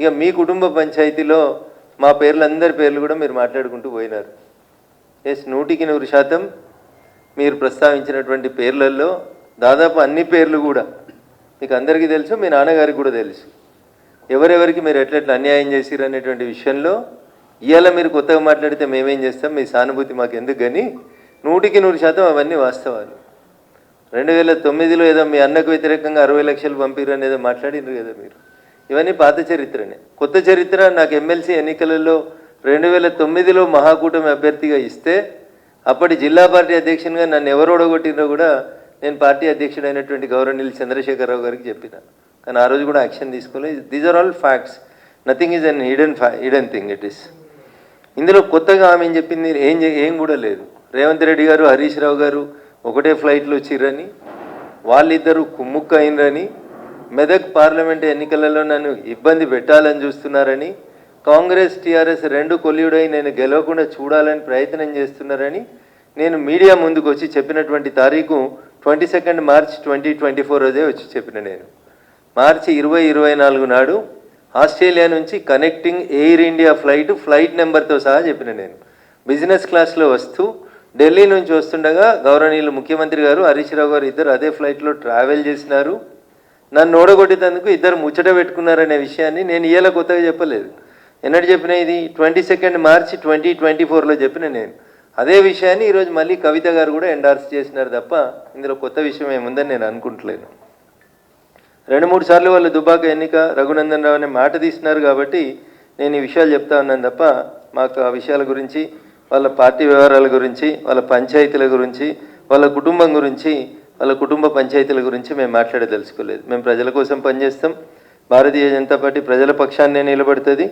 ఇక మీ కుటుంబ పంచాయతీలో మా పేర్లు అందరి పేర్లు కూడా మీరు మాట్లాడుకుంటూ పోయినారు. ఎస్, 100% మీరు ప్రస్తావించినటువంటి పేర్లలో దాదాపు అన్ని పేర్లు కూడా మీకు అందరికీ తెలుసు, మీ నాన్నగారికి కూడా తెలుసు. ఎవరెవరికి మీరు ఎట్లెట్లా అన్యాయం చేసిరు అనేటువంటి విషయంలో ఇవాళ మీరు కొత్తగా మాట్లాడితే మేమేం చేస్తాం, మీ సానుభూతి మాకు ఎందుకు, కానీ 100% అవన్నీ వాస్తవాలు. 2009లో ఏదో మీ అన్నకు వ్యతిరేకంగా 60 లక్షలు పంపిరు అనేదో మాట్లాడినారు కదా మీరు. ఇవన్నీ పాత చరిత్రనే. కొత్త చరిత్ర నాకు ఎమ్మెల్సీ ఎన్నికలలో 2009లో మహాకూటమి అభ్యర్థిగా ఇస్తే అప్పటి జిల్లా పార్టీ అధ్యక్షునిగా నన్ను ఎవరు ఓడగొట్టినో కూడా నేను పార్టీ అధ్యక్షుడైనటువంటి గౌరవనీయులు చంద్రశేఖరరావు గారికి చెప్పిన. కానీ ఆ రోజు కూడా యాక్షన్ తీసుకోలేదు. These are all facts, nothing is an hidden thing it is. ఇందులో కొత్తగా ఆమె చెప్పింది ఏం కూడా లేదు. రేవంత్ రెడ్డి గారు, హరీష్ రావు గారు ఒకటే ఫ్లైట్లో వచ్చిర్రని, వాళ్ళిద్దరూ కుమ్ముక్క అయినరని, మెదక్ పార్లమెంట్ ఎన్నికలలో నన్ను ఇబ్బంది పెట్టాలని చూస్తున్నారని, కాంగ్రెస్ టీఆర్ఎస్ రెండు కొల్లుడై నేను గెలవకుండా చూడాలని ప్రయత్నం చేస్తున్నారని నేను మీడియా ముందుకు వచ్చి చెప్పినటువంటి తారీఖు 22 మార్చ్ 2024 రోజే వచ్చి చెప్పిన. నేను మార్చి 2024 నాడు ఆస్ట్రేలియా నుంచి కనెక్టింగ్ ఎయిర్ ఇండియా ఫ్లైట్ నెంబర్తో సహా చెప్పిన. నేను బిజినెస్ క్లాస్లో వస్తూ ఢిల్లీ నుంచి వస్తుండగా గౌరవనీయులు ముఖ్యమంత్రి గారు, హరీష్ రావు గారు ఇద్దరు అదే ఫ్లైట్లో ట్రావెల్ చేసినారు. నన్ను ఓడగొట్టేందుకు ఇద్దరు ముచ్చట పెట్టుకున్నారనే విషయాన్ని నేను ఇవాళ కొత్తగా చెప్పలేదు. ఎన్నటి చెప్పిన, ఇది 22 మార్చి 2024లో చెప్పిన. నేను అదే విషయాన్ని ఈరోజు మళ్ళీ కవిత గారు కూడా ఎండార్స్ చేసినారు తప్ప ఇందులో కొత్త విషయం ఏముందని నేను అనుకుంటలేను. 2-3 సార్లు వాళ్ళు దుబాక ఎన్నిక రఘునందన్ రావు అనే మాట తీసినారు కాబట్టి నేను ఈ విషయాలు చెప్తా ఉన్నాను తప్ప మాకు ఆ విషయాల గురించి, వాళ్ళ పార్టీ వ్యవహారాల గురించి, వాళ్ళ పంచాయతీల గురించి, వాళ్ళ కుటుంబం గురించి, వాళ్ళ కుటుంబ పంచాయతీల గురించి మేము మాట్లాడదలుచుకోలేదు. మేము ప్రజల కోసం పనిచేస్తాం. భారతీయ జనతా పార్టీ ప్రజల పక్షాన్నే నిలబడుతుంది.